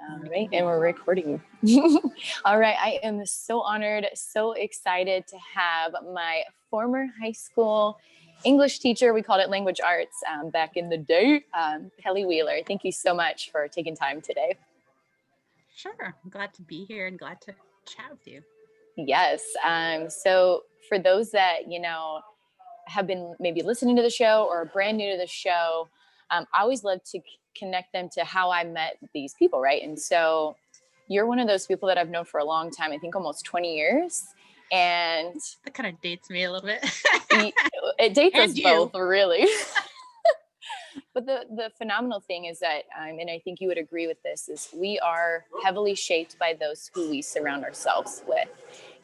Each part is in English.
All right, and we're recording. All right, I am so honored, so excited to have my former high school English teacher, we called it language arts back in the day, Kelly Wheeler. Thank you so much for taking time today. Sure, I'm glad to be here and glad to chat with you. Yes, so for those that, have been maybe listening to the show or brand new to the show, I always love to connect them to how I met these people, right? And so you're one of those people that I've known for a long time, I think almost 20 years. And that kind of dates me a little bit. It dates us both, really. But the phenomenal thing is that, and I think you would agree with this, is we are heavily shaped by those who we surround ourselves with.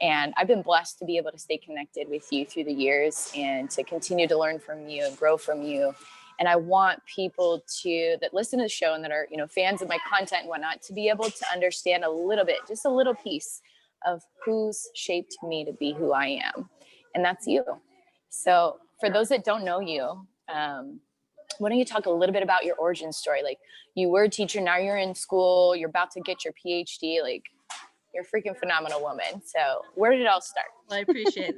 And I've been blessed to be able to stay connected with you through the years and to continue to learn from you and grow from you. And I want people that listen to the show and that are, fans of my content and whatnot, to be able to understand a little bit, just a little piece of who's shaped me to be who I am. And that's you. So for those that don't know you, why don't you talk a little bit about your origin story? Like, you were a teacher, now you're in school, you're about to get your PhD, like, you're a freaking phenomenal woman. So where did it all start? Well, I appreciate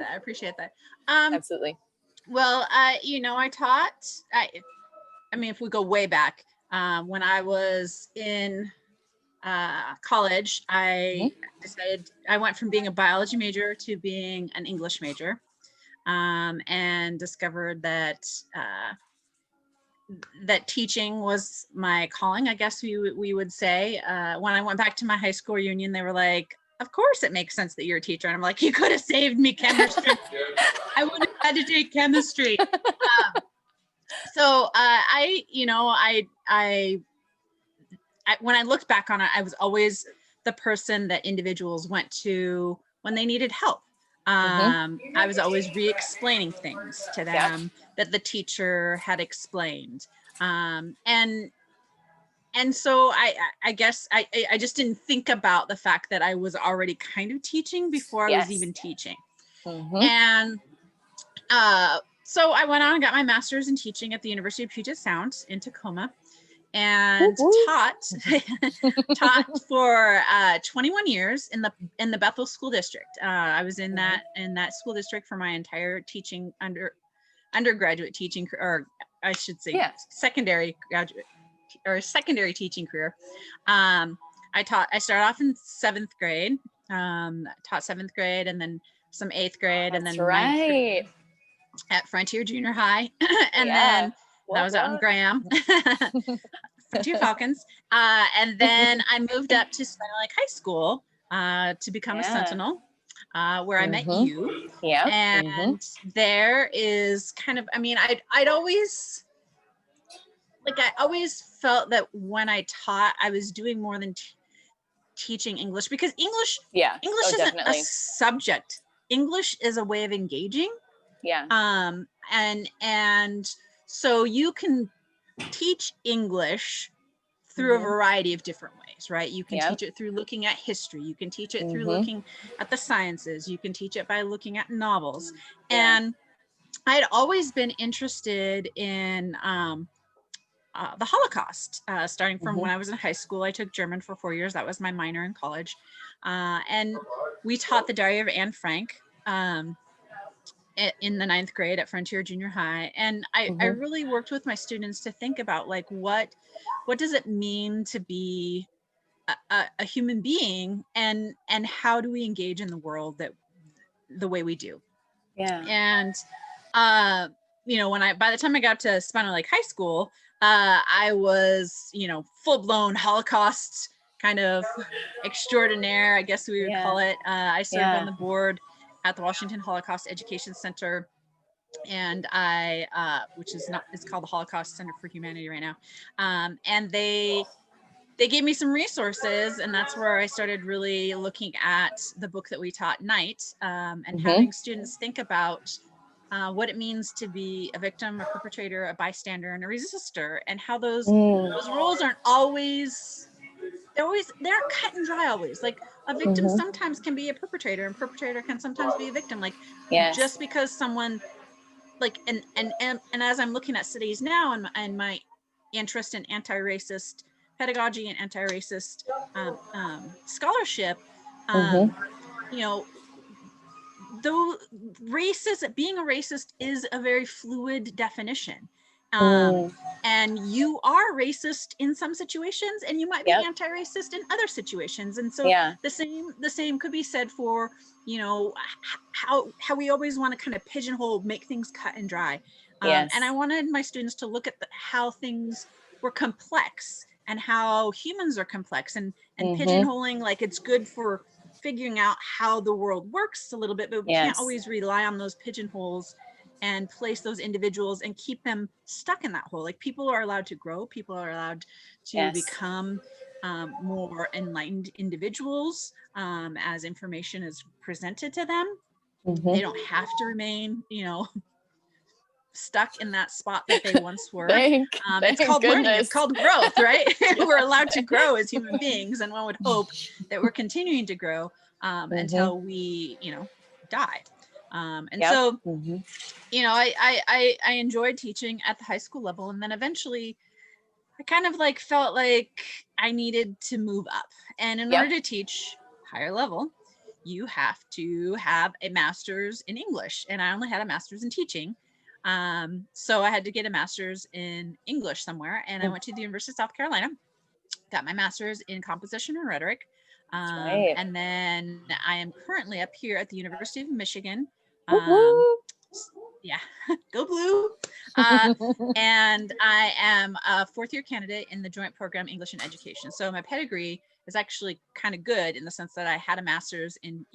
that. Absolutely. Well, I taught, if we go way back, when I was in college, I decided I went from being a biology major to being an English major, and discovered that that teaching was my calling, I guess we would say. When I went back to my high school reunion, they were like, of course it makes sense that you're a teacher. And I'm like, you could have saved me chemistry. I would have had to take chemistry. So when I looked back on it, I was always the person that individuals went to when they needed help. I was always re-explaining things to them that the teacher had explained. And so I guess I just didn't think about the fact that I was already kind of teaching before I was even teaching. And so I went on and got my master's in teaching at the University of Puget Sound in Tacoma, and taught for 21 years in the Bethel School District. I was in that school district for my entire teaching undergraduate teaching, or I should say secondary teaching career. I started off in 7th grade, taught 7th grade, and then some 8th grade, and then 9th grade at Frontier Junior High. And then that was out in Graham. Frontier Falcons. And then I moved up to Spider Lake High School to become a Sentinel, where I met you. And there is kind of, I'd always, I always felt that when I taught, I was doing more than teaching English, because English isn't a subject. English is a way of engaging. And so you can teach English through a variety of different ways, right? You can teach it through looking at history. You can teach it through looking at the sciences. You can teach it by looking at novels. And I'd always been interested in the Holocaust, starting from when I was in high school. I took German for 4 years. That was my minor in college. And we taught the Diary of Anne Frank in the 9th grade at Frontier Junior High. And I really worked with my students to think about, what does it mean to be a human being, and how do we engage in the world the way we do? And by the time I got to Spider Lake High School, I was, full-blown Holocaust kind of extraordinaire, I guess we would call it. I served on the board at the Washington Holocaust Education Center, and it's called the Holocaust Center for Humanity right now. And they gave me some resources, and that's where I started really looking at the book that we taught, Night, and having students think about what it means to be a victim, a perpetrator, a bystander, and a resistor, and how those roles aren't always, they aren't cut and dry always. Like, a victim sometimes can be a perpetrator, and perpetrator can sometimes be a victim. Like, just because someone, and as I'm looking at cities now, and my interest in anti-racist pedagogy and anti-racist scholarship, Mm-hmm. you know, though being a racist is a very fluid definition. Mm. And you are racist in some situations, and you might be Yep. anti-racist in other situations. And so Yeah. the same could be said for, you know, how we always want to kind of pigeonhole, make things cut and dry. Yes. And I wanted my students to look at how things were complex and how humans are complex, and Mm-hmm. pigeonholing, like, it's good for figuring out how the world works a little bit, but we Yes. can't always rely on those pigeonholes and place those individuals and keep them stuck in that hole. Like, people are allowed to grow, people are allowed to Yes. become more enlightened individuals as information is presented to them. Mm-hmm. They don't have to remain, you know, stuck in that spot that they once were. It's called goodness. learning, it's called growth, right? We're allowed to grow as human beings, and one would hope that we're continuing to grow until we, you know, die. And Yep. so, Mm-hmm. you know, I enjoyed teaching at the high school level, and then eventually I kind of like felt like I needed to move up. And in order to teach higher level, you have to have a master's in English, and I only had a master's in teaching. So I had to get a master's in English somewhere, and I went to the University of South Carolina, got my master's in composition and rhetoric. Right. And then I am currently up here at the University of Michigan. Yeah, go blue. And I am a fourth year candidate in the joint program English and Education. So my pedigree is actually kind of good in the sense that I had a master's in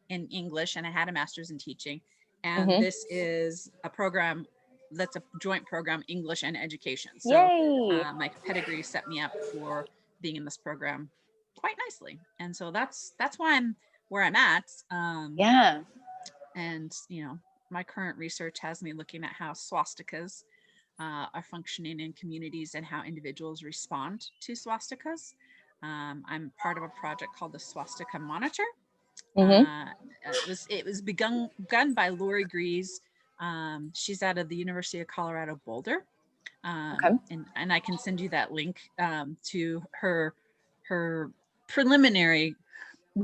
English, and I had a master's in teaching. And this is a program that's a joint program, English and Education. So my pedigree set me up for being in this program quite nicely. And so that's why I'm where I'm at. Yeah. And, you know, my current research has me looking at how swastikas are functioning in communities and how individuals respond to swastikas. I'm part of a project called the Swastika Monitor. It was begun by Lori Grease. She's out of the University of Colorado Boulder. And I can send you that link to her preliminary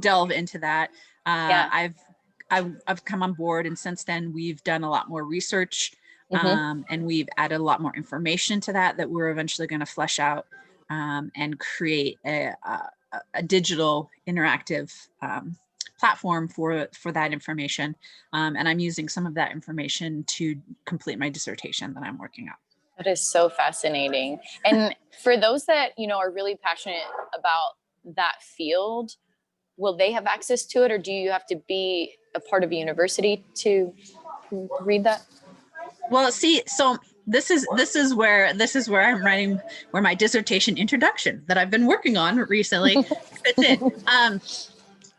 delve into that. I've come on board, and since then we've done a lot more research, and we've added a lot more information to that we're eventually going to flesh out and create a digital interactive platform for that information. And I'm using some of that information to complete my dissertation that I'm working on. That is so fascinating. And for those that, you know, are really passionate about that field, will they have access to it, or do you have to be a part of a university to read that? Well, see, so this is where I'm writing, where my dissertation introduction that I've been working on recently fits in.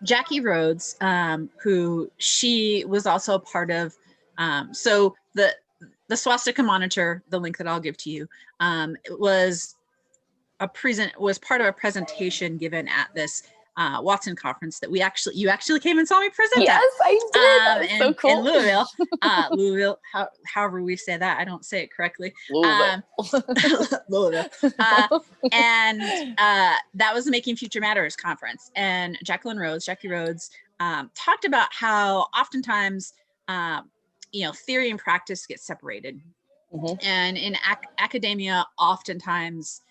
Jackie Rhodes, who she was also a part of, so the Swastika Monitor, the link that I'll give to you, was part of a presentation given at this Watson conference that you actually came and saw me present at. Yes, I did. So cool. In Louisville, Louisville, however we say that, I don't say it correctly. Louisville. Louisville. And that was the Making Future Matters conference. And Jackie Rhodes, talked about how oftentimes, you know, theory and practice get separated. And in academia, oftentimes,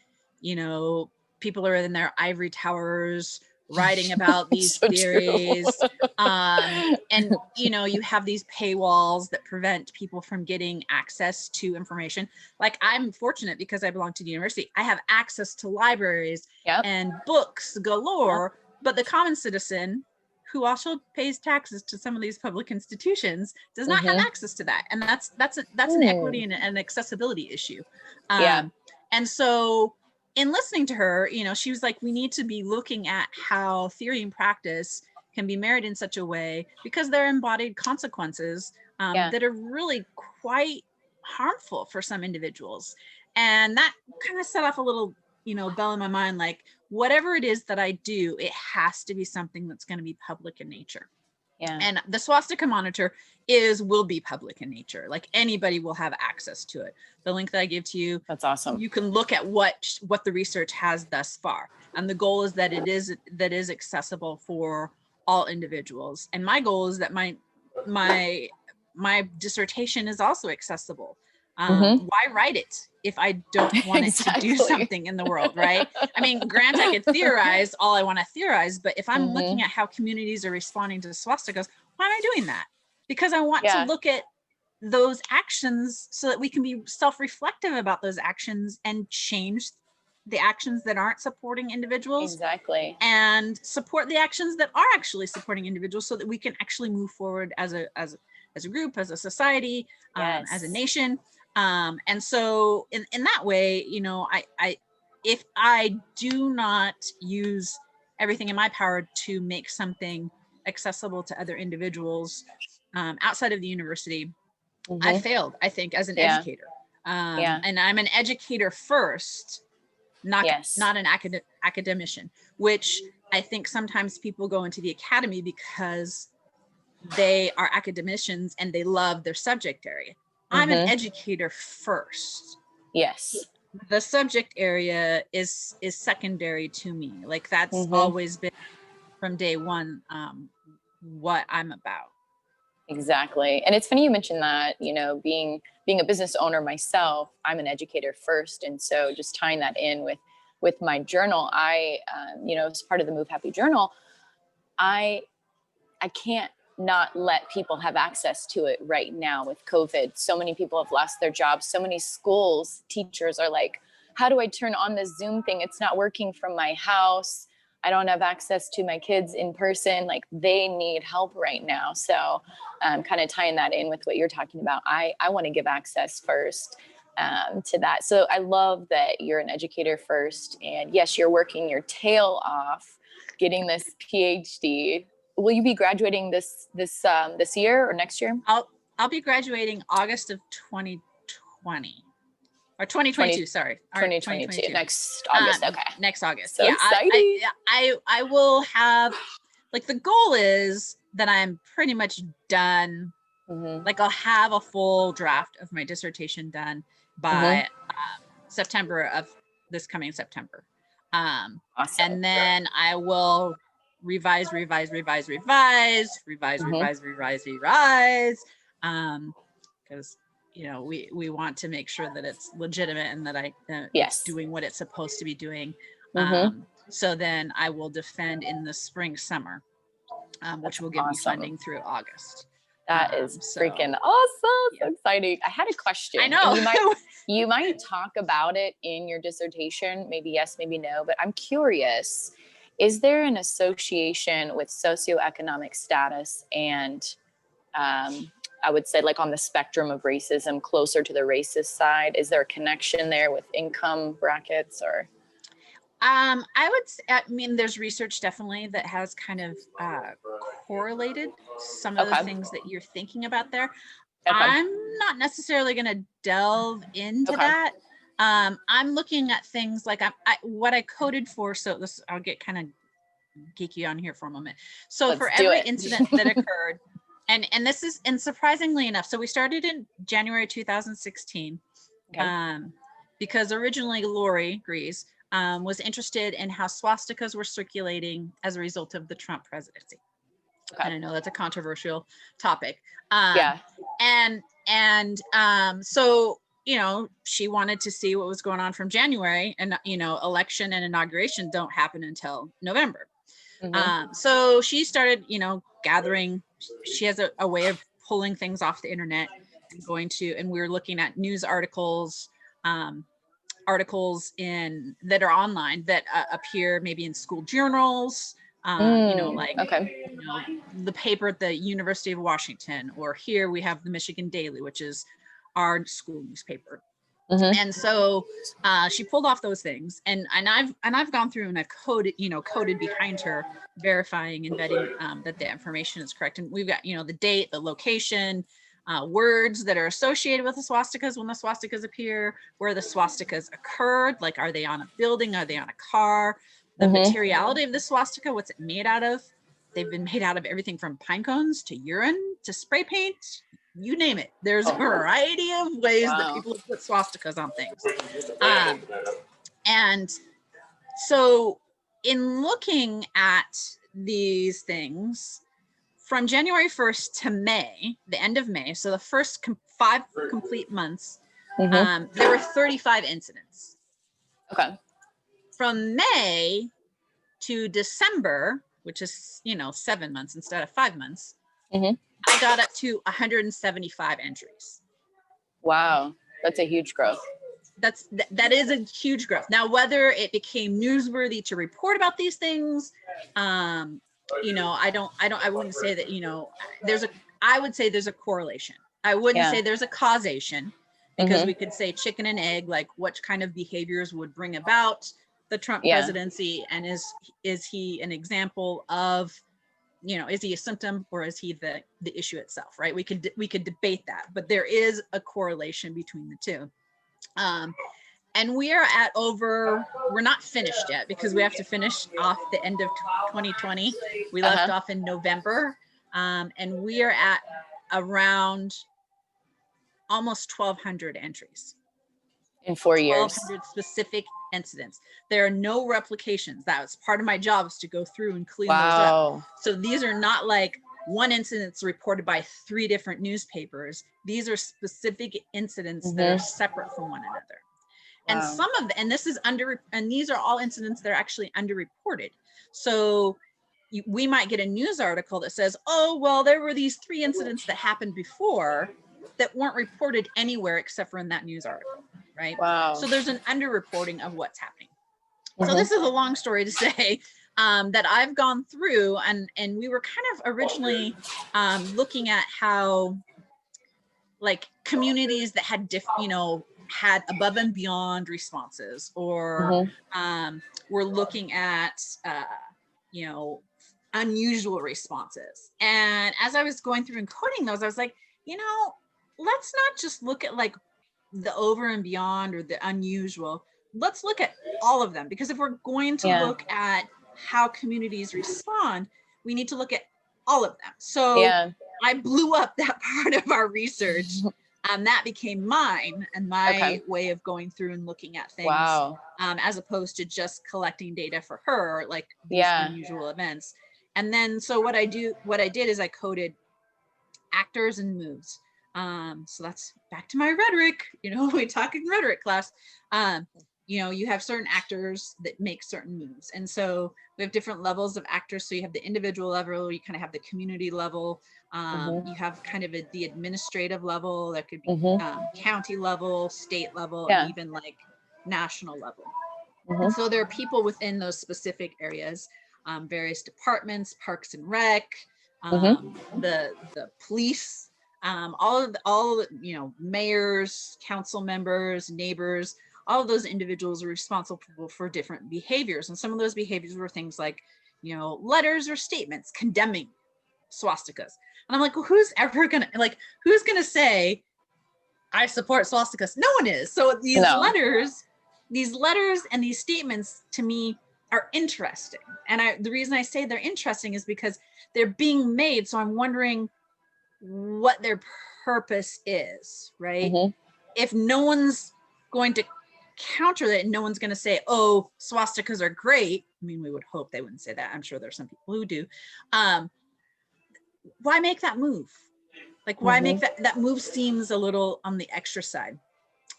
you know, people are in their ivory towers writing about these theories. And, you know, you have these paywalls that prevent people from getting access to information. Like, I'm fortunate because I belong to the university. I have access to libraries and books galore, but the common citizen who also pays taxes to some of these public institutions does not have access to that. And that's an equity and an accessibility issue. And so in listening to her, you know, she was like, we need to be looking at how theory and practice can be married in such a way, because there are embodied consequences that are really quite harmful for some individuals. And that kind of set off a little, you know, bell in my mind, like, whatever it is that I do, it has to be something that's going to be public in nature. Yeah. And the swastika monitor will be public in nature. Like anybody will have access to it. The link that I give to you, That's awesome. You can look at what the research has thus far. And the goal is that it is accessible for all individuals. And my goal is that my dissertation is also accessible. Why write it if I don't want it to do something in the world, right? I mean, granted, I could theorize all I want to theorize, but if I'm looking at how communities are responding to swastikas, why am I doing that? Because I want to look at those actions so that we can be self-reflective about those actions and change the actions that aren't supporting individuals. Exactly. And support the actions that are actually supporting individuals so that we can actually move forward as a group, as a society, as a nation. And so in that way, you know, if I do not use everything in my power to make something accessible to other individuals outside of the university, I failed, I think, as an educator. And I'm an educator first, not an academician, which I think sometimes people go into the academy because they are academicians and they love their subject area. I'm an educator first. Yes. The subject area is secondary to me. Like that's always been from day one what I'm about. Exactly. And it's funny you mentioned that, you know, being a business owner myself, I'm an educator first. And so just tying that in with my journal, I, you know, as part of the Move Happy Journal, I can't not let people have access to it right now with COVID. So many people have lost their jobs. So many schools, teachers are like, how do I turn on this Zoom thing? It's not working from my house. I don't have access to my kids in person. Like they need help right now. So kind of tying that in with what you're talking about, I want to give access first to that. So I love that you're an educator first. And yes, you're working your tail off getting this PhD. Will you be graduating this year or next year? I'll be graduating August of 2020 or 2022. Sorry, 2022. Next August. Okay. Next August. So exciting. I will have, like, the goal is that I'm pretty much done. Like I'll have a full draft of my dissertation done by September of this coming September. Awesome. And then I will revise, because you know we want to make sure that it's legitimate and that it's doing what it's supposed to be doing. So then I will defend in the spring summer, which will give me funding through August. That is freaking awesome. So exciting. I had a question. I know. You might talk about it in your dissertation, maybe yes, maybe no, but I'm curious, is there an association with socioeconomic status and I would say like on the spectrum of racism, closer to the racist side? Is there a connection there with income brackets or? I mean, there's research definitely that has kind of correlated some of the things that you're thinking about there. I'm not necessarily going to delve into that. I'm looking at things like what I coded for. So I'll get kind of geeky on here for a moment. So for every incident that occurred, and this is, and surprisingly enough, so we started in January 2016, because originally Lori Grease was interested in how swastikas were circulating as a result of the Trump presidency. And I know that's a controversial topic. So, you know, she wanted to see what was going on from January, and, you know, election and inauguration don't happen until November. So she started, you know, gathering. She has a way of pulling things off the internet and and we were looking at news articles, that are online that appear maybe in school journals, you know, like you know, the paper at the University of Washington, or here we have the Michigan Daily, which is our school newspaper. And so she pulled off those things, and I've gone through and I've coded behind her, verifying and vetting that the information is correct. And we've got, you know, the date, the location, words that are associated with the swastikas when the swastikas appear, where the swastikas occurred, like are they on a building, are they on a car, the materiality of the swastika, what's it made out of, They've been made out of everything from pine cones to urine to spray paint, you name it. There's a variety of ways that people have put swastikas on things. And so in looking at these things from January 1st to May, the end of May, so the first 5 complete months, there were 35 incidents. Okay. From May to December, which is, 7 months instead of 5 months, I got up to 175 entries. Wow. That's a huge growth. That is a huge growth. Now, whether it became newsworthy to report about these things, I wouldn't say that, I would say there's a correlation. I wouldn't say there's a causation, because we could say chicken and egg, like what kind of behaviors would bring about the Trump presidency, and is he an example of, is he a symptom, or is he the issue itself, right? We could debate that, but there is a correlation between the two. And we are at we're not finished yet, because we have to finish off the end of 2020. We left off in November, and we are at around almost 1,200 entries. In 4 years. 1,200 specific incidents. There are no replications. That was part of my job, is to go through and clean those up. So these are not like one incident's reported by 3 different newspapers. These are specific incidents that are separate from one another. And some of the, and this is and these are all incidents that are actually underreported. So we might get a news article that says, oh, well, there were these 3 incidents that happened before that weren't reported anywhere except for in that news article, right? Wow. So there's an underreporting of what's happening. So this is a long story to say that I've gone through, and we were kind of originally looking at how, like, communities that had had above and beyond responses, or we're looking at unusual responses. And as I was going through and coding those, I was like, let's not just look at like the over and beyond or the unusual. Let's look at all of them, because if we're going to look at how communities respond, we need to look at all of them. So I blew up that part of our research, and that became mine and my way of going through and looking at things, as opposed to just collecting data for her, like these unusual events. And then, so what I did is I coded actors and moves. So that's back to my rhetoric, we talk in rhetoric class. You have certain actors that make certain moves. And so we have different levels of actors. So you have the individual level, you kind of have the community level. You have kind of the administrative level that could be county level, state level, and even like national level. And so there are people within those specific areas, various departments, parks and rec, the police, all mayors, council members, neighbors. All of those individuals are responsible for different behaviors. And some of those behaviors were things like, letters or statements condemning swastikas. And I'm like, well, who's going to say, I support swastikas? No one is. So these letters and these statements to me are interesting. And the reason I say they're interesting is because they're being made. So I'm wondering what their purpose is, right? If no one's going to counter that, and no one's going to say, oh, swastikas are great. I mean, we would hope they wouldn't say that. I'm sure there's some people who do. Why make that move? Like, why make that move? Seems a little on the extra side.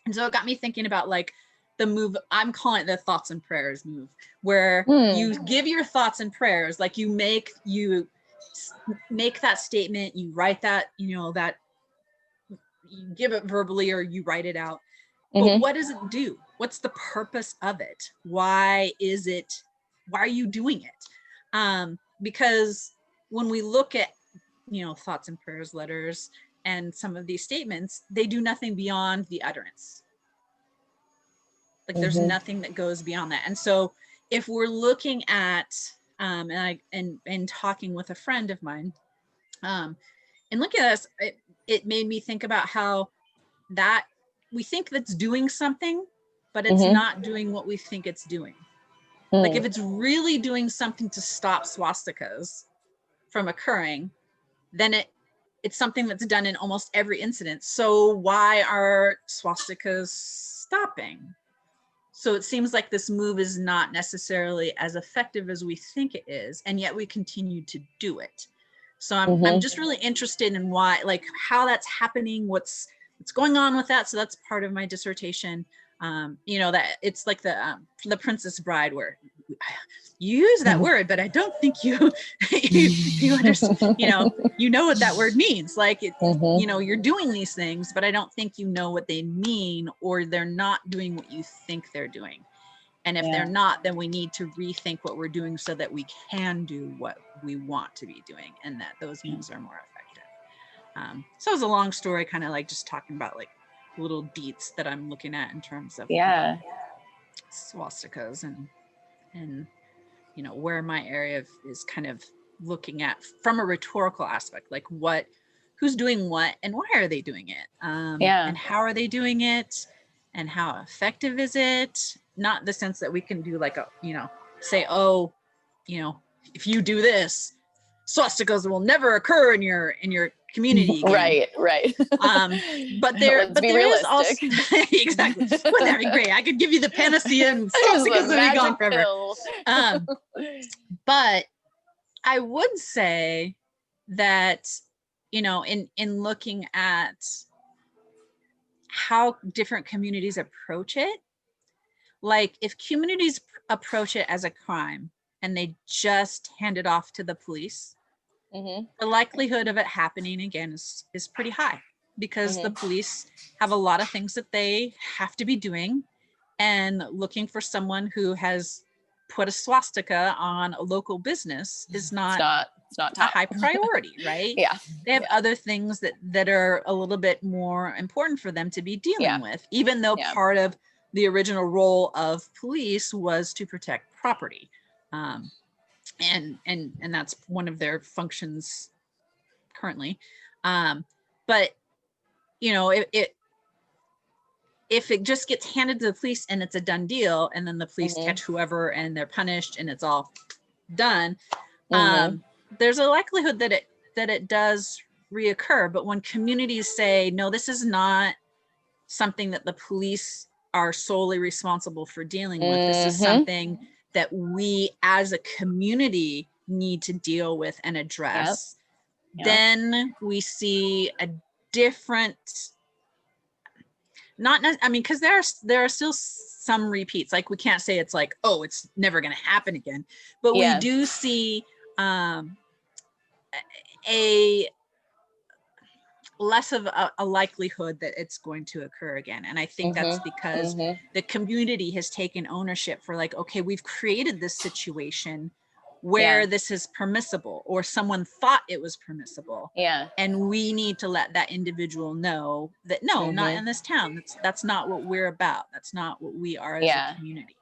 And so it got me thinking about like the move, I'm calling it the thoughts and prayers move, where you give your thoughts and prayers, like you make that statement, you write that, that you give it verbally or you write it out. But what does it do? What's the purpose of it? Why are you doing it? Because when we look at, thoughts and prayers letters and some of these statements, they do nothing beyond the utterance. Like there's nothing that goes beyond that. And so if we're looking at, and talking with a friend of mine, and looking at this, it made me think about how that we think that's doing something, but it's not doing what we think it's doing. Like if it's really doing something to stop swastikas, from occurring, then it's something that's done in almost every incident. So why are swastikas stopping? So it seems like this move is not necessarily as effective as we think it is, and yet we continue to do it. So I'm just really interested in why, like how that's happening, what's going on with that. So that's part of my dissertation. You know, that it's like the Princess Bride, where you use that word, but I don't think you you understand. You know what that word means. Like you know, you're doing these things, but I don't think you know what they mean, or they're not doing what you think they're doing. And if they're not, then we need to rethink what we're doing so that we can do what we want to be doing, and that those moves are more effective. So it's a long story, kind of like just talking about like little deets that I'm looking at in terms of swastikas and you know, where my area is kind of looking at from a rhetorical aspect, like who's doing what and why are they doing it, and how are they doing it, and how effective is it? Not the sense that we can do like a, you know, say, oh, you know, if you do this, swastikas will never occur in your community again. Right. But there is also exactly. Wouldn't that be great? I could give you the panacea and swastikas would be gone forever. But I would say that, you know, in looking at how different communities approach it, like if communities approach it as a crime and they just hand it off to the police, the likelihood of it happening again is pretty high, because the police have a lot of things that they have to be doing, and looking for someone who has put a swastika on a local business is not it's not a high priority, right? They have other things that are a little bit more important for them to be dealing with, even though part of the original role of police was to protect property. And that's one of their functions currently. But you know, if it just gets handed to the police and it's a done deal, and then the police catch whoever and they're punished and it's all done, there's a likelihood that it does reoccur. But when communities say, no, this is not something that the police are solely responsible for dealing with, this is something that we as a community need to deal with and address, then we see a different, I mean, because there are still some repeats. Like we can't say it's like, oh, it's never going to happen again, but we do see a less of a likelihood that it's going to occur again. And I think that's because the community has taken ownership for like, okay, we've created this situation where this is permissible, or someone thought it was permissible. And we need to let that individual know that no, not in this town. That's not what we're about. That's not what we are as a community.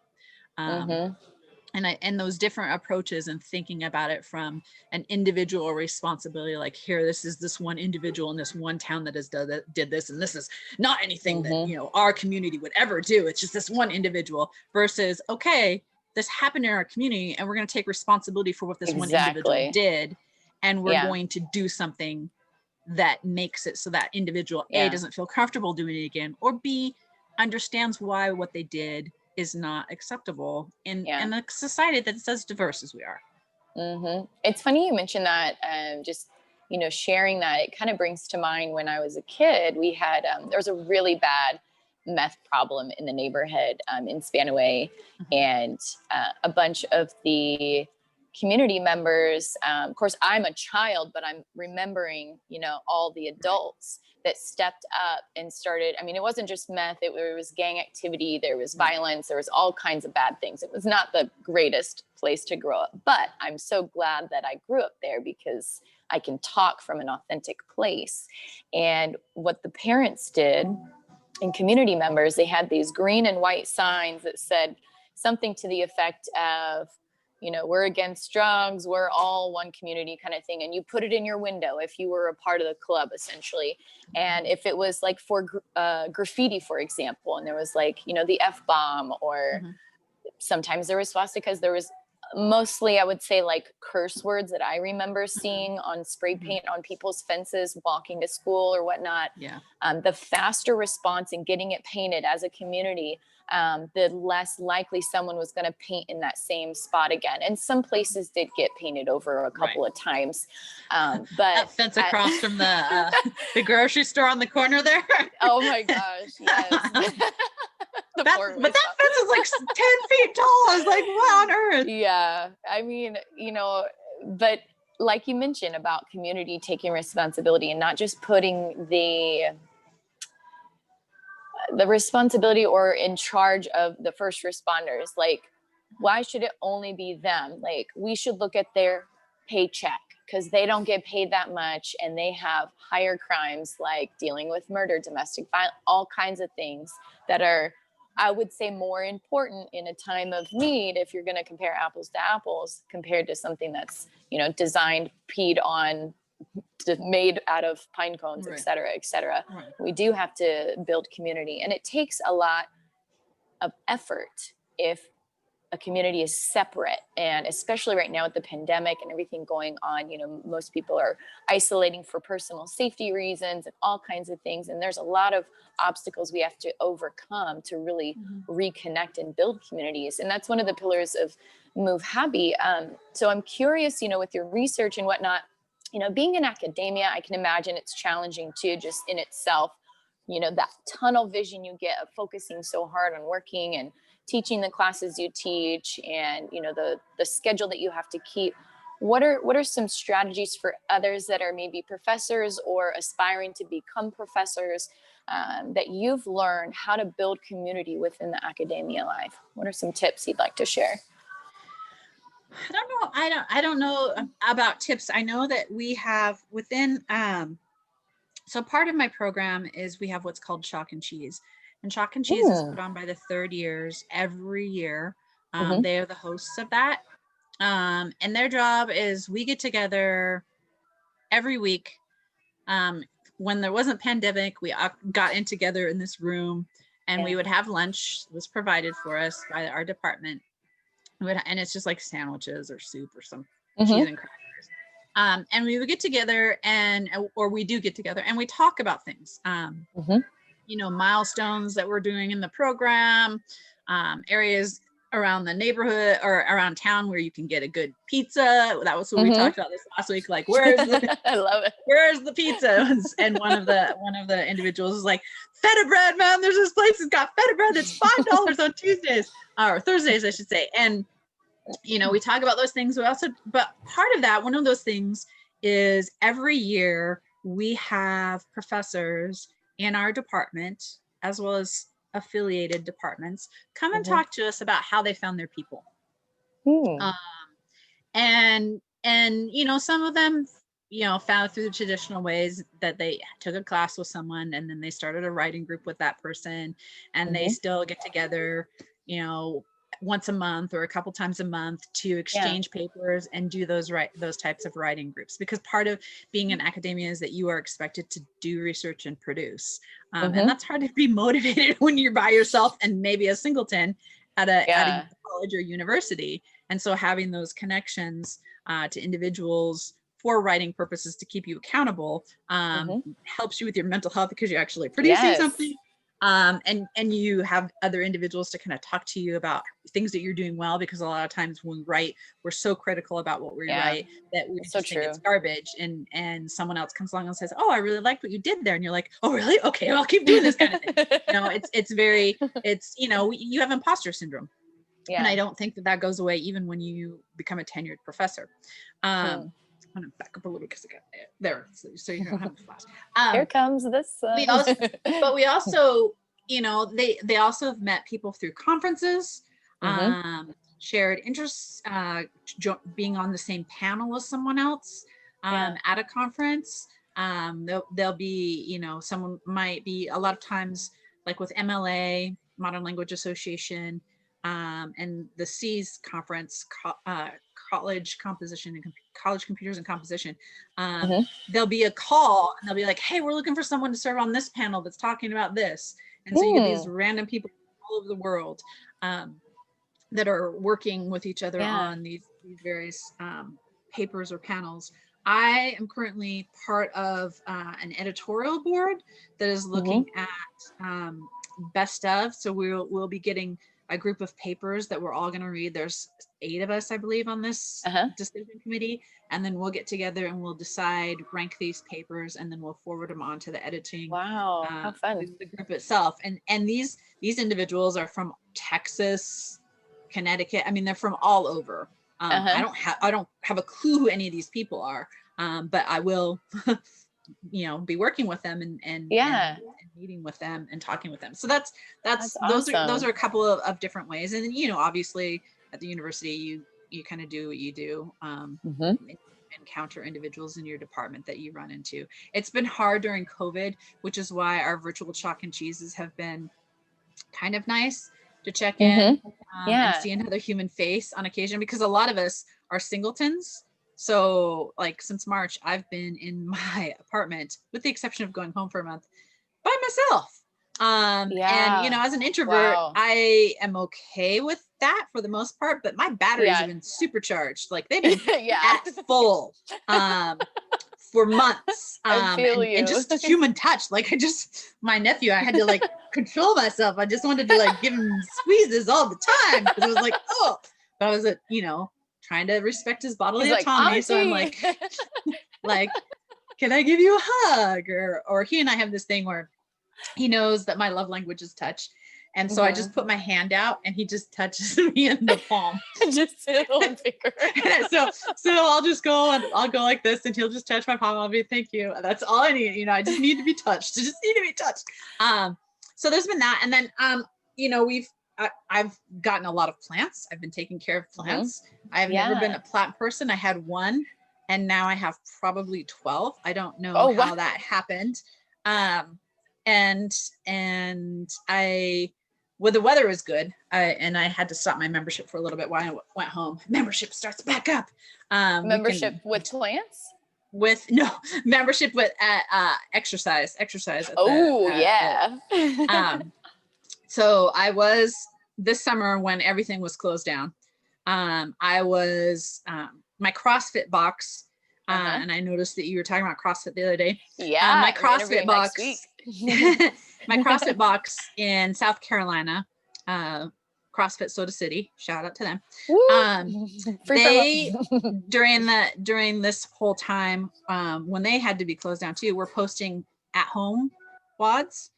And those different approaches and thinking about it from an individual responsibility, like here, this is this one individual in this one town that did this, and this is not anything that, you know, our community would ever do. It's just this one individual, versus, okay, this happened in our community and we're going to take responsibility for what this one individual did, and we're going to do something that makes it so that individual A doesn't feel comfortable doing it again, or B understands why what they did is not acceptable in a society that's as diverse as we are. It's funny you mentioned that, just, you know, sharing that. It kind of brings to mind when I was a kid, we had, there was a really bad meth problem in the neighborhood in Spanaway, and a bunch of the community members, of course I'm a child, but I'm remembering, you know, all the adults that stepped up and started. I mean, it wasn't just meth, it was gang activity, there was violence, there was all kinds of bad things. It was not the greatest place to grow up, but I'm so glad that I grew up there, because I can talk from an authentic place. And what the parents did, and community members, they had these green and white signs that said something to the effect of, you know, we're against drugs, we're all one community, kind of thing. And you put it in your window if you were a part of the club, essentially. And if it was like for graffiti, for example, and there was like, you know, the F-bomb, or sometimes there was swastikas, there was mostly I would say like curse words that I remember seeing on spray Mhm. paint on people's fences walking to school or whatnot. Yeah. The faster response in getting it painted as a community, the less likely someone was going to paint in that same spot again. And some places did get painted over a Right. couple of times. But That fence across from the grocery store on the corner there. oh my gosh, yes. But that fence is like 10 feet tall. I was like, what on earth? Yeah. I mean, you know, but like you mentioned about community taking responsibility and not just putting the responsibility or in charge of the first responders. Like, why should it only be them? Like, we should look at their paycheck because they don't get paid that much and they have higher crimes like dealing with murder, domestic violence, all kinds of things that are, I would say, more important in a time of need if you're going to compare apples to apples compared to something that's, you know, designed, peed on, made out of pine cones, Right. et cetera, et cetera. Right. We do have to build community, and it takes a lot of effort if a community is separate. And especially right now with the pandemic and everything going on, you know, most people are isolating for personal safety reasons and all kinds of things. And there's a lot of obstacles we have to overcome to really reconnect and build communities. And that's one of the pillars of Move Happy. So I'm curious, you know, with your research and whatnot, you know, being in academia, I can imagine it's challenging too, just in itself. You know, that tunnel vision you get of focusing so hard on working and teaching the classes you teach, and you know the schedule that you have to keep. What are some strategies for others that are maybe professors or aspiring to become professors, that you've learned how to build community within the academia life? What are some tips you'd like to share? I don't know. I don't know about tips. I know that we have within so part of my program is we have what's called Chalk and Cheese. And Chalk and Cheese is put on by the third years every year. They are the hosts of that. And their job is we get together every week. When there wasn't pandemic, we got in together in this room and we would have lunch. It was provided for us by our department. And it's just like sandwiches or soup or some cheese and crackers. And we would get together or we do get together and we talk about things, you know, milestones that we're doing in the program, areas around the neighborhood or around town where you can get a good pizza. That was what we talked about this last week. Like, I love it. Where's the pizza? And one of the individuals is like, feta bread, man. There's this place that's got feta bread that's $5 on Tuesdays or Thursdays, I should say. And you know, we talk about those things. But part of that, one of those things is every year we have professors in our department, as well as affiliated departments, come and talk to us about how they found their people. And you know, some of them, you know, found through the traditional ways that they took a class with someone and then they started a writing group with that person, and they still get together, you know, once a month or a couple times a month to exchange papers and do those types of writing groups, because part of being in academia is that you are expected to do research and produce, and that's hard to be motivated when you're by yourself and maybe a singleton at a college or university. And so having those connections to individuals for writing purposes to keep you accountable helps you with your mental health, because you're actually producing something. And you have other individuals to kind of talk to you about things that you're doing well, because a lot of times when we write, we're so critical about what we write that we just think it's garbage, and someone else comes along and says, oh, I really liked what you did there, and you're like, oh really? Okay, I'll keep doing this kind of thing. You know, it's you know, you have imposter syndrome, and I don't think that goes away even when you become a tenured professor. I'm gonna back up a little because I got there, so you don't have to flash. Here comes the sun. we also, you know, they also have met people through conferences, shared interests, being on the same panel as someone else at a conference. They'll be, you know, someone might be, a lot of times, like with MLA, Modern Language Association, and the C's conference, college composition and college computers and composition, there'll be a call and they'll be like, hey, we're looking for someone to serve on this panel that's talking about this. And so you get these random people all over the world. that are working with each other Yeah. on these various papers or panels. I am currently part of an editorial board that is looking Mm-hmm. at best of. So we'll be getting a group of papers that we're all going to read. There's 8 of us, I believe, on this Uh-huh. decision committee, and then we'll get together and we'll decide, rank these papers, and then we'll forward them on to the editing Wow, how fun. the group itself. And these individuals are from Texas, Connecticut. I mean, they're from all over. Uh-huh. I don't have a clue who any of these people are, but I will, be working with them Yeah, and meeting with them and talking with them. So that's that's those awesome. are a couple of different ways. And then, obviously at the university, you kind of do what you do. Mm-hmm. Encounter individuals in your department that you run into. It's been hard during COVID, which is why our virtual chalk and cheeses have been kind of nice to check in Mm-hmm. and Yeah. see another human face on occasion, because a lot of us are singletons. So like since March, I've been in my apartment, with the exception of going home for a month, by myself. And Yeah. as an introvert, Wow. I am okay with that for the most part, but my batteries have Yeah. been supercharged. Like they've been Yeah. at full. For months. I feel And you. just human touch. Like my nephew, I had to like control myself. I just wanted to like give him squeezes all the time, because it was like, oh, but I was trying to respect his bodily He's like, autonomy. So I'm Auntie. like, can I give you a hug? Or he and I have this thing where he knows that my love language is touch. And so I Mm-hmm. just put my hand out and he just touches me in the palm. Just a little finger. So I'll just go and I'll go like this and he'll just touch my palm. I'll be, thank you. That's all I need. I just need to be touched. I just need to be touched. So there's been that. And then, I've gotten a lot of plants. I've been taking care of plants. I've never been a plant person. I had one and now I have probably 12. I don't know how that happened. And when the weather was good, I had to stop my membership for a little bit while I went home. Membership starts back up. Membership with plants? With no membership with exercise. At yeah. So I was this summer when everything was closed down. I was my CrossFit box. And I noticed that you were talking about CrossFit the other day. Yeah, my CrossFit box. My CrossFit box in South Carolina, CrossFit Soda City. Shout out to them. They during this whole time, when they had to be closed down too, were posting at home WODs.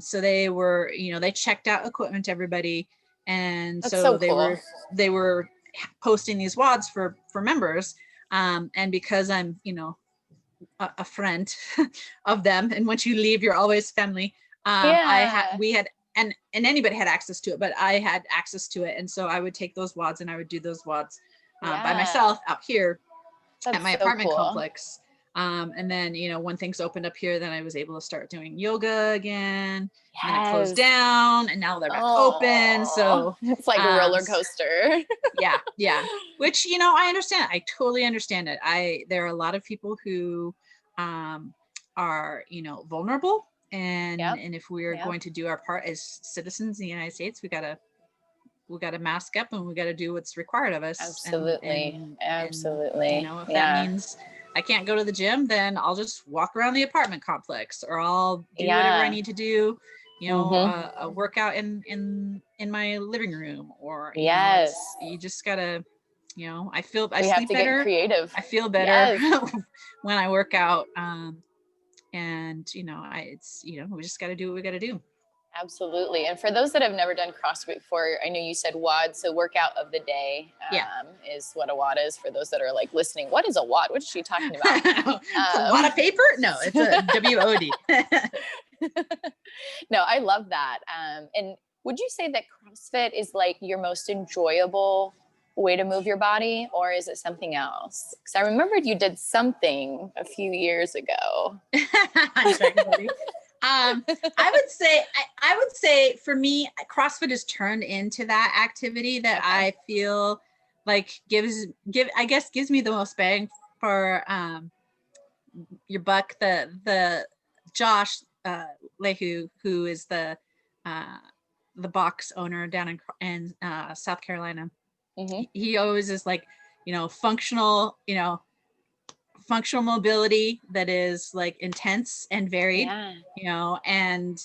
So they were, they checked out equipment to everybody, and That's so cool. they were posting these WODs for members. And because I'm, a friend of them, and once you leave, you're always family. We had, and anybody had access to it, but I had access to it, and so I would take those WODs and I would do those WODs by myself out here at my apartment complex. And then, when things opened up here, then I was able to start doing yoga again. Yes. And then it closed down and now they're back open. So it's like a roller coaster. Yeah. Which, I understand. I totally understand it. there are a lot of people who are, vulnerable. And if we're going to do our part as citizens in the United States, we gotta mask up and we gotta do what's required of us. Absolutely. Absolutely. And, if that means I can't go to the gym, then I'll just walk around the apartment complex, or I'll do whatever I need to do, a workout in my living room, or, you just gotta, I sleep better. Get creative. I feel better when I work out. And, we just gotta do what we gotta do. Absolutely. And for those that have never done CrossFit before, I know you said WOD, so workout of the day is what a WOD is. For those that are like listening, what is a WOD? What is she talking about? A wad of paper? No, it's a WOD. No, I love that. And would you say that CrossFit is like your most enjoyable way to move your body, or is it something else? Because I remembered you did something a few years ago. I would say for me, CrossFit has turned into that activity that I feel like gives me the most bang for your buck. The Josh Lehu, who is the the box owner down in South Carolina. Mm-hmm. He always is like, functional mobility that is like intense and varied, and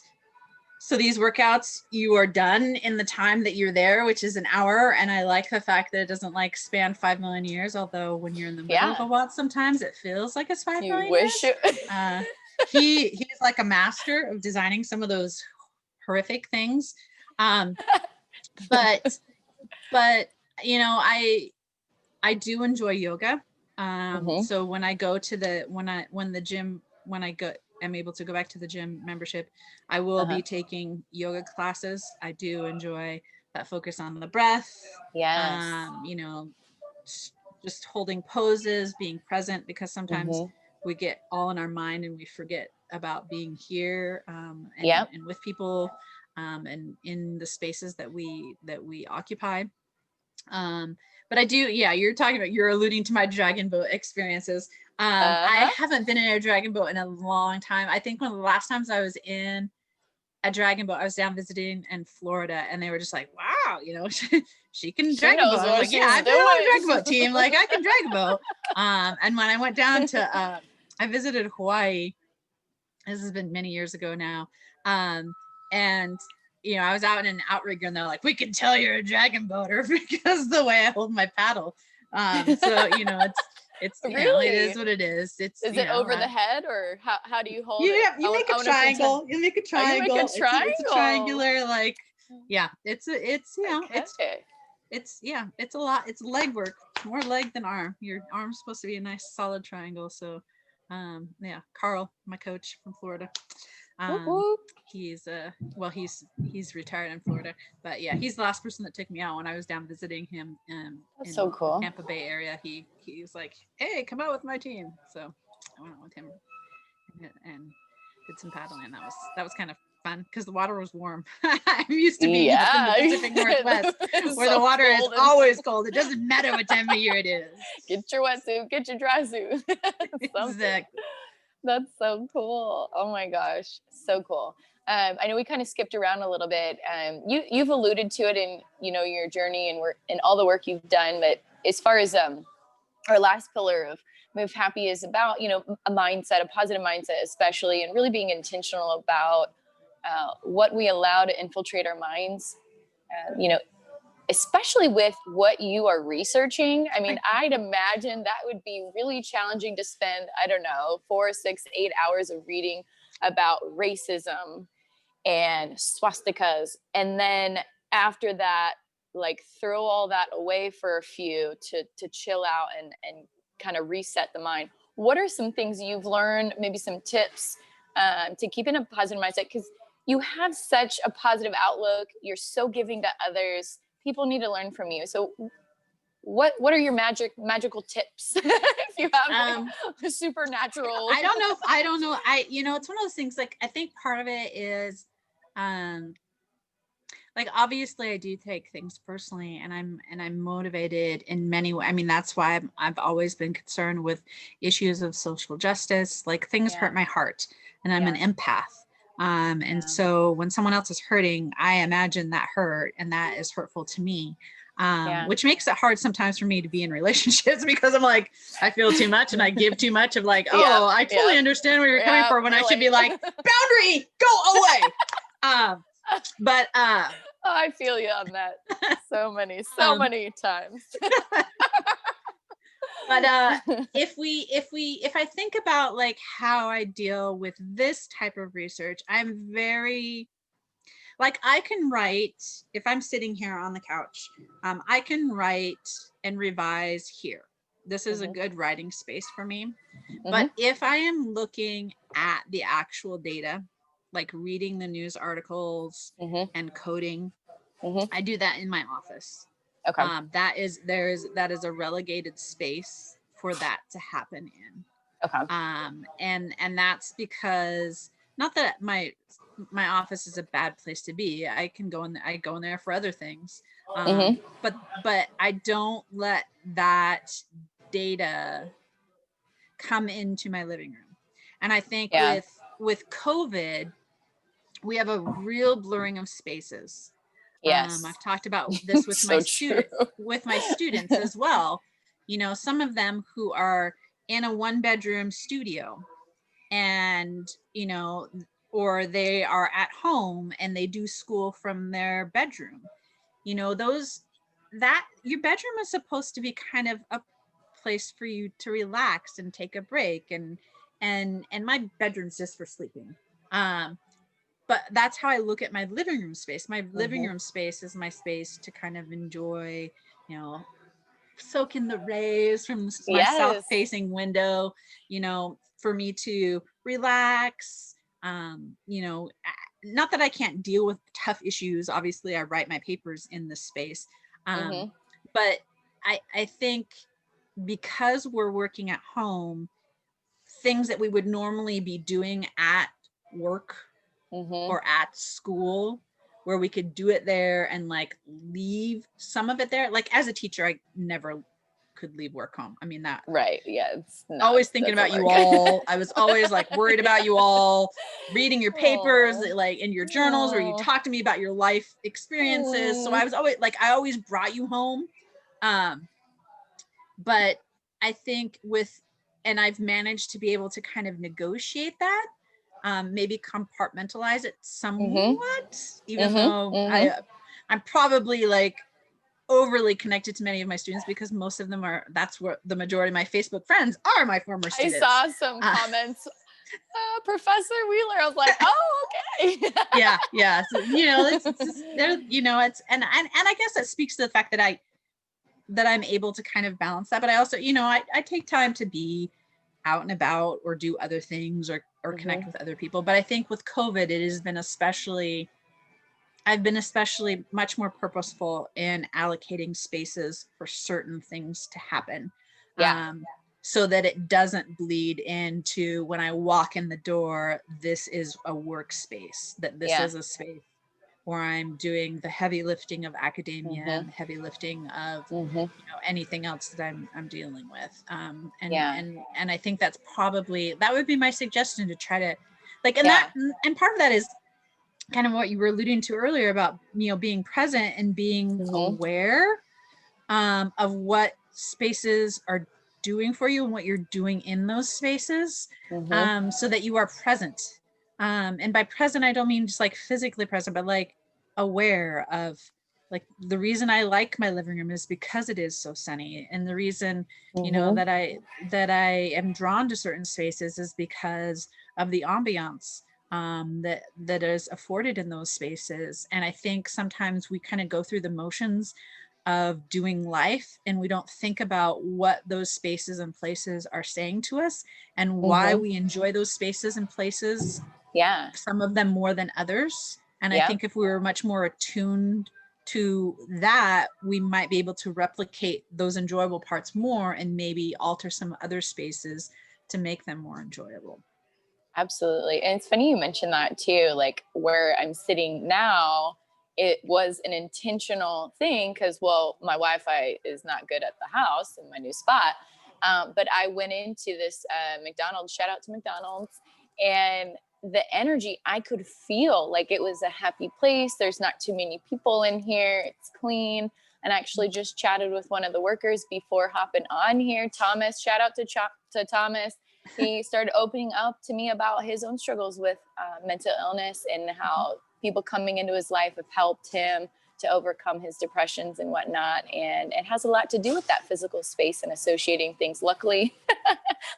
so these workouts, you are done in the time that you're there, which is an hour. And I like the fact that it doesn't like span 5 million years. Although when you're in the middle of a lot, sometimes it feels like it's 5 million years. He's like a master of designing some of those horrific things. But I do enjoy yoga. So when I go to I'm able to go back to the gym membership, I will be taking yoga classes. I do enjoy that focus on the breath. Yes. Just holding poses, being present, because sometimes we get all in our mind and we forget about being here, and with people, and in the spaces that we occupy. But I do, you're alluding to my dragon boat experiences. I haven't been in a dragon boat in a long time. I think one of the last times I was in a dragon boat, I was down visiting in Florida, and they were just like, wow, she can dragon boat. I was like, yeah, I've been on a dragon boat team. Like, I can dragon boat. And when I went down to, I visited Hawaii. This has been many years ago now. And I was out in an outrigger, and they're like, we can tell you're a dragon boater because the way I hold my paddle. So it's really? It is what it is. Is it over the head, or how do you hold it? You make a triangle. You make a triangle. Oh, you make a triangle. It's a triangular, like, it's a lot. It's leg work. It's more leg than arm. Your arm's supposed to be a nice solid triangle. So Carl, my coach from Florida, he's retired in Florida, but he's the last person that took me out when I was down visiting him in so cool. Tampa Bay area. He was like, hey, come out with my team. So I went out with him and did some paddling. That was kind of fun because the water was warm. I'm used to being up in the Pacific Northwest where the water is always cold. It doesn't matter what time of year it is. Get your wetsuit, get your dry suit. Exactly. That's so cool. Oh my gosh, so cool. I know we kind of skipped around a little bit. You've alluded to it in your journey and all the work you've done. But as far as our last pillar of Move Happy is about a mindset, a positive mindset, especially, and really being intentional about what we allow to infiltrate our minds. Especially with what you are researching. I mean, I'd imagine that would be really challenging to spend, 4, 6, 8 hours of reading about racism and swastikas. And then after that, like, throw all that away for a few to chill out and kind of reset the mind. What are some things you've learned, maybe some tips to keep in a positive mindset? Because you have such a positive outlook. You're so giving to others. People need to learn from you. So what are your magical tips? If you have like, supernatural. I don't know. It's one of those things, like, I think part of it is like, obviously I do take things personally, and I'm motivated in many ways. I mean, that's why I've always been concerned with issues of social justice. Like, things hurt my heart, and I'm an empath. And so when someone else is hurting, I imagine that hurt, and that is hurtful to me, which makes it hard sometimes for me to be in relationships because I'm like, I feel too much and I give too much of like, I totally understand where you're coming from, when I should be like, boundary, go away. But I feel you on that so many times. But if I think about like how I deal with this type of research, I'm very, like, I can write, if I'm sitting here on the couch, I can write and revise here. This is a good writing space for me. But if I am looking at the actual data, like reading the news articles and coding, I do that in my office. Okay. That is a relegated space for that to happen in. Okay. And that's because, not that my office is a bad place to be. I go in there for other things. But I don't let that data come into my living room. And I think with COVID, we have a real blurring of spaces. Yes. I've talked about this with So true. with my students as well. Some of them who are in a 1-bedroom studio, and or they are at home and they do school from their bedroom. Those that your bedroom is supposed to be kind of a place for you to relax and take a break, and my bedroom's just for sleeping. But that's how I look at my living room space. My living room space is my space to kind of enjoy, soak in the rays from my south Yes. facing window, for me to relax. Not that I can't deal with tough issues. Obviously, I write my papers in this space. Mm-hmm. But I think because we're working at home, things that we would normally be doing at work Mm-hmm. or at school, where we could do it there and like leave some of it there. Like as a teacher, I never could leave work home. I mean, that Right. Yeah. It's always not, thinking doesn't about you work. all. I was always like worried about you all, reading your papers, Oh. like in your journals where you talk to me about your life experiences. So I was always like, I always brought you home. But I think and I've managed to be able to kind of negotiate that, maybe compartmentalize it Mm-hmm. somewhat, even Mm-hmm. though Mm-hmm. I'm probably like overly connected to many of my students, because most of them that's where the majority of my Facebook friends are my former I students. saw some comments, Professor Wheeler. I was like, oh, okay. Yeah. So, it's just there, it's, and I guess that speaks to the fact that I'm able to kind of balance that. But I also, I take time to be out and about or do other things, or connect with other people. But I think with COVID, I've been especially much more purposeful in allocating spaces for certain things to happen. Yeah. So that it doesn't bleed into, when I walk in the door, this is a workspace, that this is a space where I'm doing the heavy lifting of academia and the heavy lifting of anything else that I'm dealing with. And I think that would be my suggestion, to try to and part of that is kind of what you were alluding to earlier about, being present and being aware of what spaces are doing for you and what you're doing in those spaces, so that you are present. And by present, I don't mean just like physically present, but like aware of, like, the reason I like my living room is because it is so sunny, and the reason that I am drawn to certain spaces is because of the ambiance that is afforded in those spaces. And I think sometimes we kind of go through the motions of doing life, and we don't think about what those spaces and places are saying to us, and why we enjoy those spaces and places, some of them more than others. And I think if we were much more attuned to that, we might be able to replicate those enjoyable parts more, and maybe alter some other spaces to make them more enjoyable. Absolutely. And it's funny you mentioned that too, like where I'm sitting now, it was an intentional thing because, well, my Wi-Fi is not good at the house in my new spot. But I went into this McDonald's, shout out to McDonald's, and the energy I could feel, like it was a happy place. There's not too many people in here. It's clean. And I actually just chatted with one of the workers before hopping on here. Thomas, shout out to Thomas. He started opening up to me about his own struggles with mental illness, and how people coming into his life have helped him to overcome his depressions and whatnot. And it has a lot to do with that physical space and associating things. Luckily,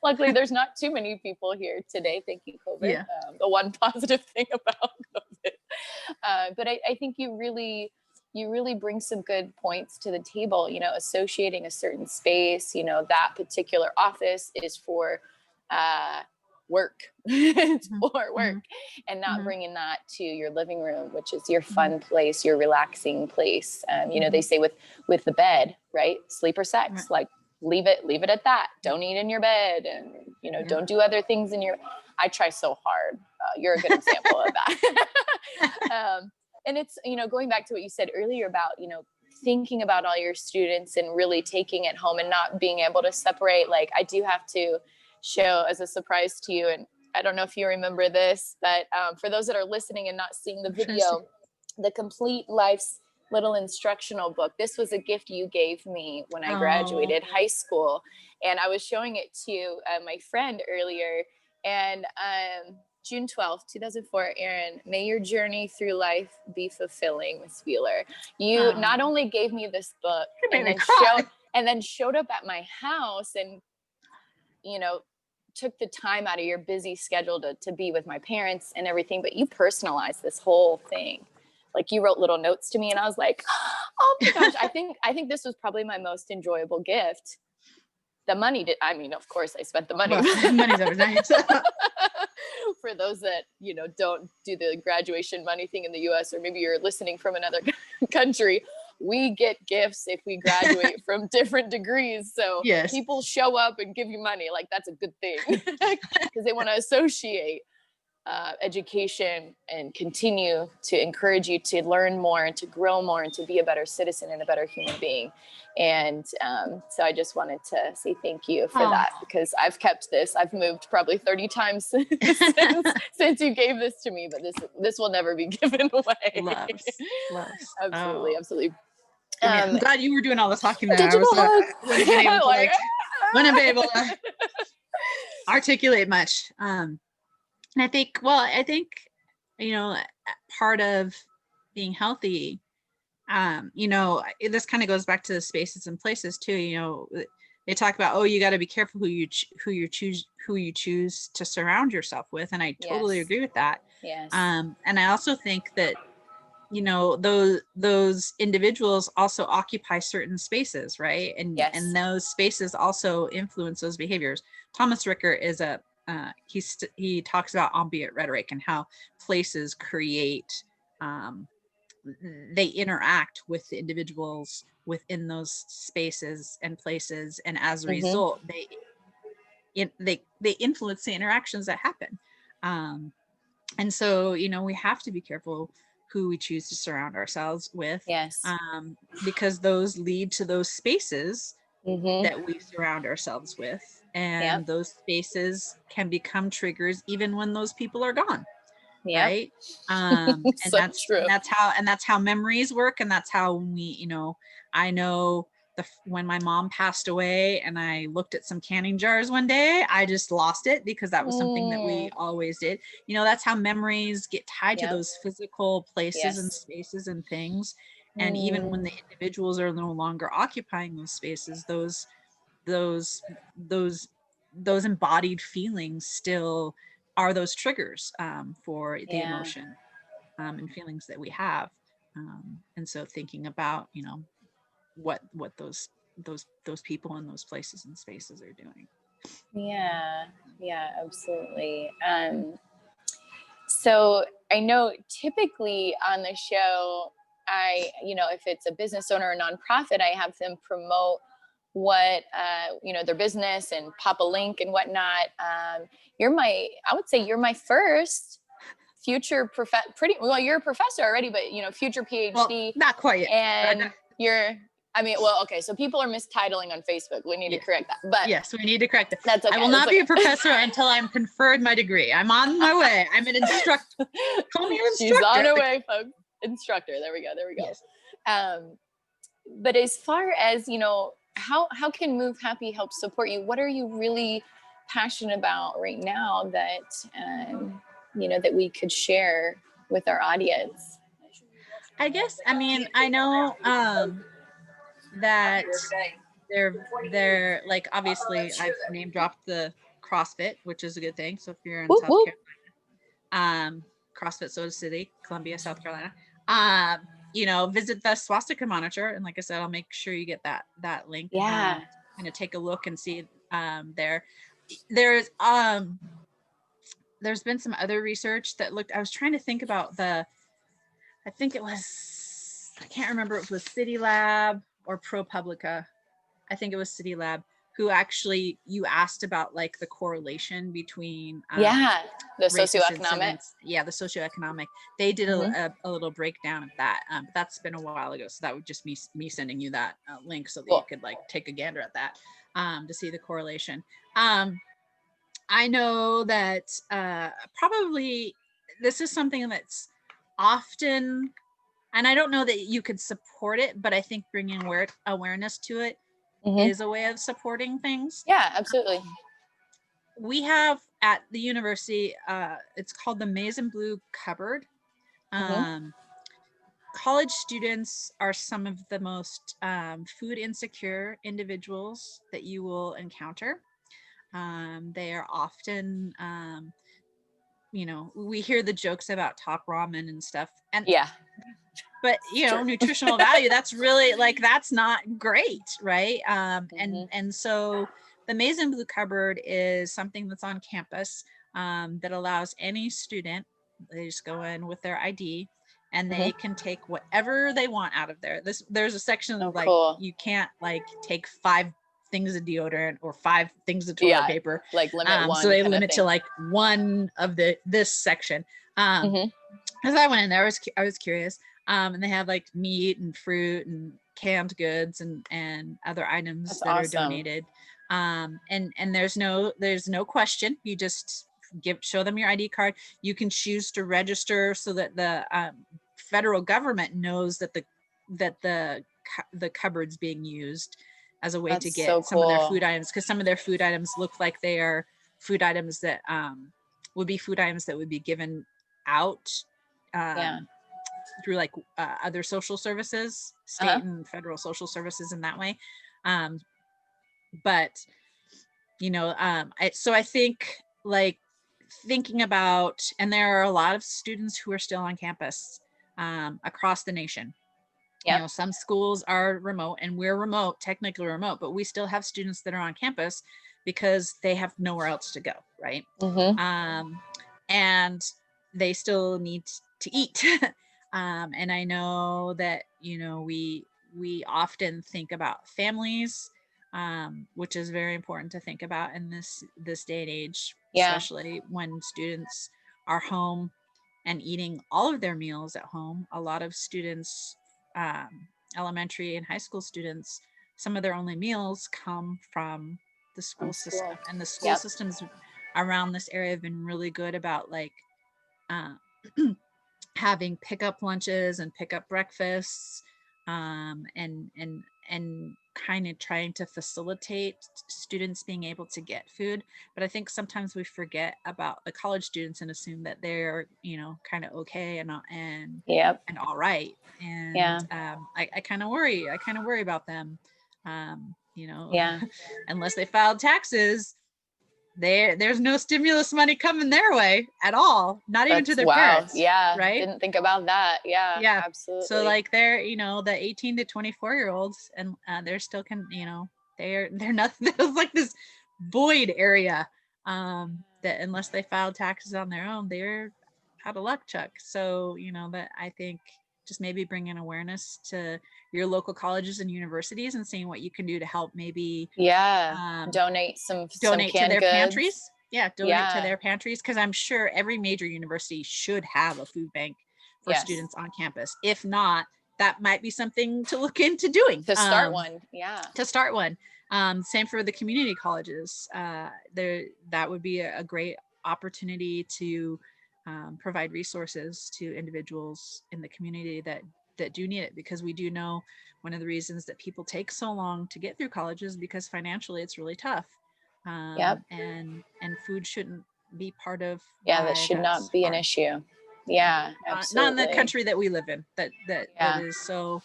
there's not too many people here today. Thank you, COVID. The one positive thing about COVID. But I think you really bring some good points to the table, associating a certain space, that particular office is for work. It's for work, and not bringing that to your living room, which is your fun place, your relaxing place. They say with the bed, right? Sleep or sex, like leave it at that. Don't eat in your bed, and don't do other things in your. I try so hard. You're a good example of that. And it's, going back to what you said earlier about, thinking about all your students and really taking it home and not being able to separate. Like, I do have to show as a surprise to you, and I don't know if you remember this, but for those that are listening and not seeing the video, the complete little instructional book. This was a gift you gave me when I Oh, graduated high school. And I was showing it to my friend earlier. And June 12th, 2004, Erin, may your journey through life be fulfilling, Miss Wheeler. You not only gave me this book you made me cry. and then showed up at my house and, you know, took the time out of your busy schedule to be with my parents and everything, but you personalized this whole thing. Like you wrote little notes to me and I was like, oh my gosh, I think this was probably my most enjoyable gift. The money did, I mean, of course I spent the money. Well, money's always nice. For those that, don't do the graduation money thing in the US, or maybe you're listening from another country, we get gifts if we graduate from different degrees. So yes, people show up and give you money. Like that's a good thing because they want to associate education and continue to encourage you to learn more and to grow more and to be a better citizen and a better human being. And so I just wanted to say thank you for that, because I've kept this. I've moved probably 30 times since you gave this to me, but this will never be given away. Loves. Absolutely. I'm glad you were doing all the talking there. Digital hug. Wouldn't be able to articulate much. And I think, part of being healthy, this kind of goes back to the spaces and places too. They talk about, you got to be careful who you choose to surround yourself with, and I totally agree with that. Yes. And I also think that those individuals also occupy certain spaces, right? And and those spaces also influence those behaviors. Thomas Ricker is he talks about ambient rhetoric and how places create they interact with the individuals within those spaces and places, and as a result they influence the interactions that happen. And so we have to be careful who we choose to surround ourselves with. Yes. Because those lead to those spaces that we surround ourselves with, and those spaces can become triggers even when those people are gone. Right. And so that's true. And that's how memories work, and that's how we, I know when my mom passed away and I looked at some canning jars one day, I just lost it because that was something that we always did. That's how memories get tied to those physical places and spaces and things. And even when the individuals are no longer occupying those spaces, those embodied feelings still are those triggers for the emotion and feelings that we have. And so thinking about, what those people in those places and spaces are doing. Yeah, absolutely. So I know typically on the show, if it's a business owner or nonprofit, I have them promote what, their business and pop a link and whatnot. I would say you're my first future you're a professor already, but future PhD. Well, not quite yet. And okay, so people are mistitling on Facebook. We need to correct that. But yes, we need to correct it. That's okay. I will not be a professor until I'm conferred my degree. I'm on my way. I'm an instructor. Call me an instructor. She's on her way, folks. Instructor. There we go. Yes. But as far as, how can Move Happy help support you? What are you really passionate about right now that, that we could share with our audience? I guess, I know that they're like, obviously I've name dropped the CrossFit, which is a good thing. So if you're in South Carolina, CrossFit Soda City, Columbia, South Carolina, visit the swastika monitor. And like I said, I'll make sure you get that link. Yeah. And to take a look and see there's been some other research that looked, I was trying to think about I can't remember if it was City Lab or ProPublica. I think it was City Lab, who actually, you asked about like the correlation between the socioeconomic. The socioeconomic. They did a little breakdown of that. But that's been a while ago, so that would just be me sending you that link so that you could like take a gander at that to see the correlation. I know that probably this is something that's often and I don't know that you could support it, but I think bringing awareness to it is a way of supporting things. Yeah, absolutely. We have at the university, it's called the Maize and Blue Cupboard. College students are some of the most food insecure individuals that you will encounter. They are often, we hear the jokes about top ramen and stuff, and yeah, but nutritional value, that's really like, that's not great, right? And so the Maize and Blue Cupboard is something that's on campus, that allows any student, they just go in with their ID and they can take whatever they want out of there. There's a section of cool. You can't take 5 things of deodorant or 5 things of toilet paper, like limit one, so they limit to one of this section. As I went in there, I was curious, and they have meat and fruit and canned goods and other items that are donated, and there's no question. You just show them your ID card. You can choose to register so that the federal government knows that the cupboard's being used as a way to get some of their food items, because some of their food items look like they are food items that would be given out through other social services, state and federal social services in that way. But so I think thinking about, and there are a lot of students who are still on campus across the nation. Some schools are remote, and we're remote, technically remote, but we still have students that are on campus because they have nowhere else to go, right? And they still need to eat. And I know that we often think about families, which is very important to think about in this day and age, especially when students are home and eating all of their meals at home. A lot of students, elementary and high school students, some of their only meals come from the school system, and the school systems around this area have been really good about having pickup lunches and pickup breakfasts, and kind of trying to facilitate students being able to get food. But I think sometimes we forget about the college students and assume that they're kind of okay and all right. And I kind of worry about them, unless they filed taxes. There's no stimulus money coming their way at all, not even to their parents. Right? Didn't think about that. Yeah, absolutely. So they're the 18 to 24-year-olds, and they're still they're nothing. There's this void area, that unless they file taxes on their own, they're out of luck, Chuck. So that I think just maybe bringing awareness to your local colleges and universities and seeing what you can do to help maybe donate to their goods. Pantries. Donate to their pantries, because I'm sure every major university should have a food bank for students on campus. If not, that might be something to look into doing, to start one. Same for the community colleges. That would be a great opportunity to provide resources to individuals in the community that do need it, because we do know one of the reasons that people take so long to get through college is because financially it's really tough. And food shouldn't be part of that should not be an issue. Absolutely. Not in the country that we live in, that is so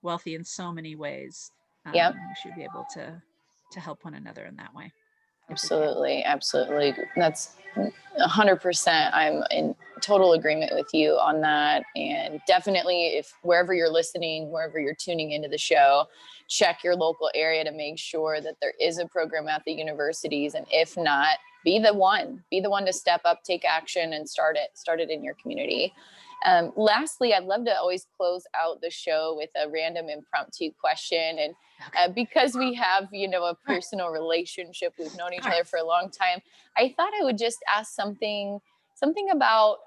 wealthy in so many ways. We should be able to help one another in that way. Absolutely. That's 100%. I'm in total agreement with you on that. And definitely, if wherever you're listening, wherever you're tuning into the show, check your local area to make sure that there is a program at the universities. And if not, be the one to step up, take action, and start it in your community. Lastly, I'd love to always close out the show with a random impromptu question. And because we have, a personal relationship, we've known each other for a long time, I thought I would just ask something about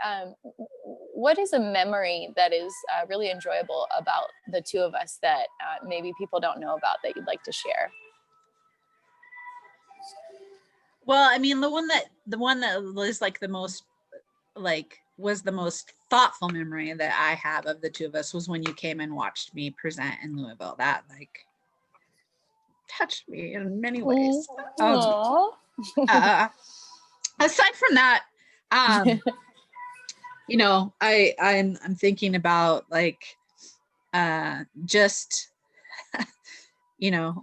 what is a memory that is really enjoyable about the two of us that maybe people don't know about that you'd like to share? Well, I mean, the one that was the most was the most thoughtful memory that I have of the two of us was when you came and watched me present in Louisville. That like touched me in many ways. Aside from that, you know, I'm thinking about like just you know,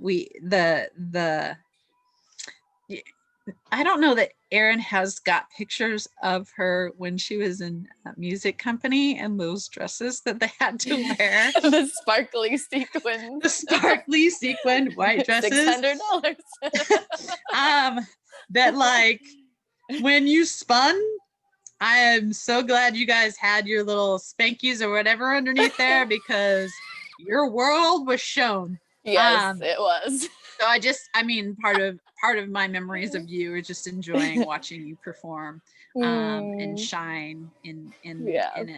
I don't know that Erin has got pictures of her when she was in a music company and those dresses that they had to wear. The sparkly sequins. The sparkly sequined white dresses. $600. That like when you spun, I am so glad you guys had your little spankies or whatever underneath there because your world was shown. Yes, it was. So I mean, part of my memories of you are just enjoying watching you perform and shine in an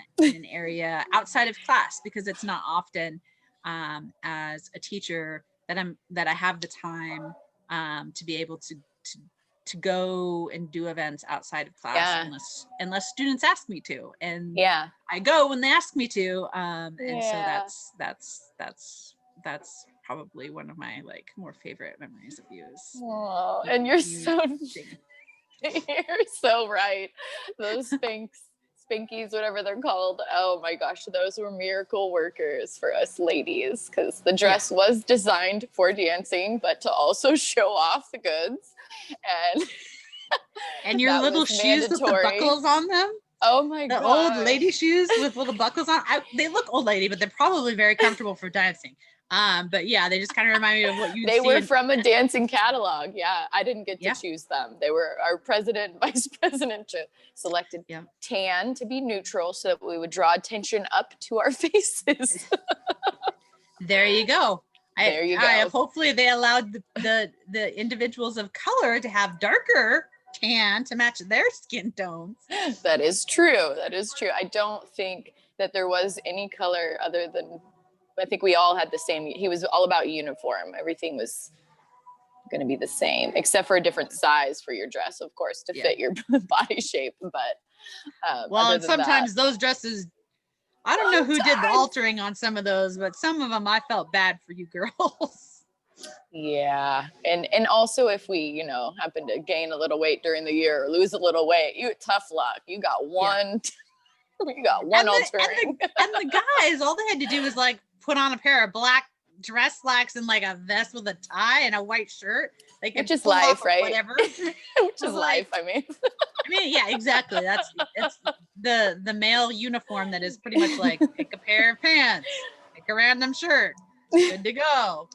area outside of class, because it's not often as a teacher that I have the time to be able to go and do events outside of class unless students ask me to, and I go when they ask me to, and so that's probably one of my like more favorite memories of you is and you're so right. Those Spinkies, whatever they're called, oh my gosh, those were miracle workers for us ladies, because the dress was designed for dancing but to also show off the goods, and your little shoes with the buckles on them. Oh my god, the old lady shoes with little buckles on. They look old lady, but they're probably very comfortable for dancing. But yeah, they just kind of remind me of what you. They were from a dancing catalog. Yeah, I didn't get to choose them. They were our president, vice president selected tan to be neutral so that we would draw attention up to our faces. There you go. There you go. Hopefully they allowed the individuals of color to have darker tan to match their skin tones. That is true. That is true. I don't think that there was any color other than, I think we all had the same. He was all about uniform. Everything was going to be the same, except for a different size for your dress, of course, to fit your body shape. But well, and sometimes those dresses, I don't know who did the altering on some of those, but some of them I felt bad for you girls. Yeah. And also if we, you know, happen to gain a little weight during the year or lose a little weight, tough luck. You got one, you got one altering. And the guys, all they had to do was like put on a pair of black dress slacks and like a vest with a tie and a white shirt. They could, which is life, right? Whatever. Which is life. I mean, yeah, exactly. That's the male uniform that is pretty much like pick a pair of pants, pick a random shirt, good to go.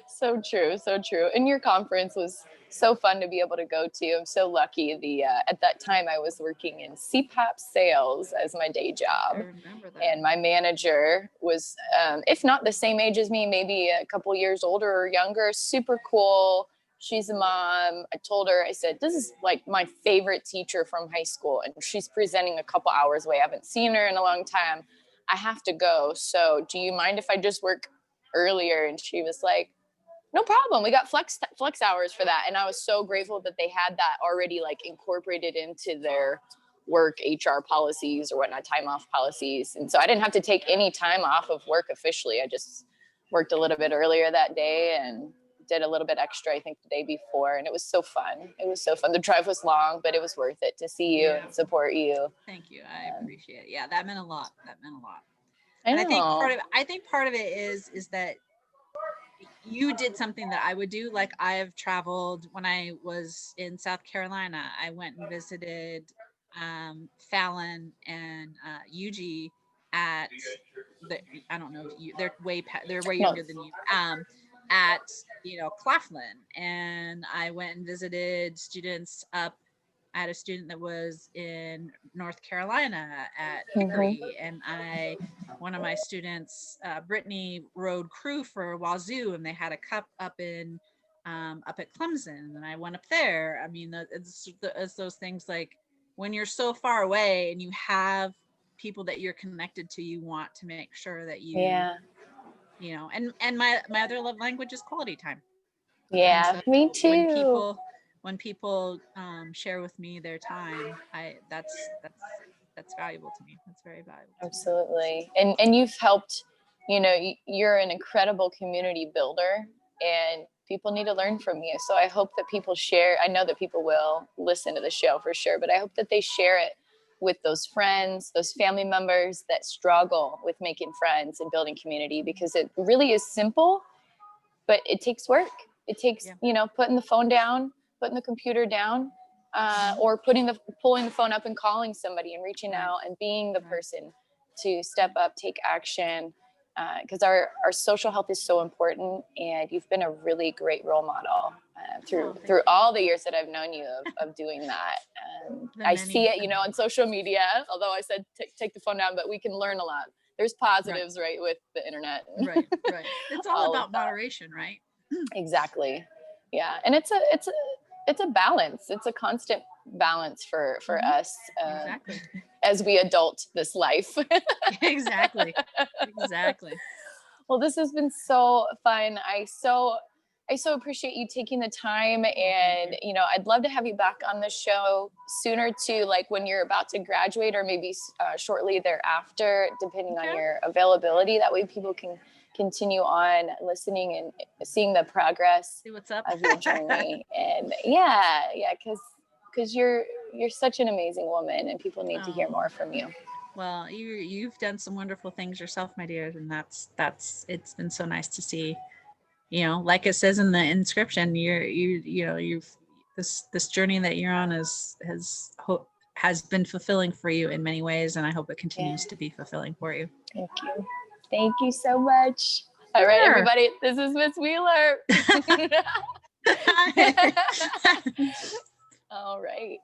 So true, so true. And your conference was so fun to be able to go to. I'm so lucky. At that time I was working in CPAP sales as my day job. I remember that. And my manager was, if not the same age as me, maybe a couple years older or younger, super cool. She's a mom. I told her, I said, this is like my favorite teacher from high school. And she's presenting a couple hours away. I haven't seen her in a long time. I have to go. So do you mind if I just work earlier? And she was like, no problem. We got flex hours for that. And I was so grateful that they had that already like incorporated into their work HR policies or whatnot, time off policies. And so I didn't have to take any time off of work officially. I just worked a little bit earlier that day and did a little bit extra, I think the day before. And it was so fun. It was so fun. The drive was long, but it was worth it to see you and support you. Thank you. I appreciate it. Yeah, that meant a lot. I know. And I think part of it is that you did something that I would do. Like I've traveled when I was in South Carolina, I went and visited Fallon and Yuji at I don't know, they're way younger than you, at, Claflin. And I went and visited students up. I had a student that was in North Carolina at Hickory, and one of my students, Brittany, rode crew for Wazoo, and they had a cup up at Clemson, and I went up there. I mean, it's those things like when you're so far away and you have people that you're connected to, you want to make sure that you, and my other love language is quality time. Yeah, so me too. when people share with me their time, that's valuable to me. That's very valuable to me. Absolutely. And you've helped, you're an incredible community builder, and people need to learn from you. So I hope that people share. I know that people will listen to the show for sure, but I hope that they share it with those friends, those family members that struggle with making friends and building community, because it really is simple, but it takes work. It takes, putting the phone down, putting the computer down, or pulling the phone up and calling somebody and reaching out and being the person to step up, take action, because our social health is so important. And you've been a really great role model through all the years that I've known you of doing that. I see it, on social media, although I said take the phone down, but we can learn a lot. There's positives, right, with the internet. Right. It's all about moderation, right? Exactly. Yeah. And it's a balance. It's a constant balance for us as we adult this life. Exactly. Well, this has been so fun. I so appreciate you taking the time, and I'd love to have you back on the show sooner too, like when you're about to graduate, or maybe shortly thereafter, depending on your availability. That way people can continue on listening and seeing the progress, see what's up of your journey. And because you're such an amazing woman, and people need to hear more from you. Well, you've done some wonderful things yourself, my dear, and that's it's been so nice to see. Like it says in the inscription, you've this journey that you're on has been fulfilling for you in many ways, and I hope it continues to be fulfilling for you. Thank you so much. All right, everybody, this is Miss Wheeler. All right.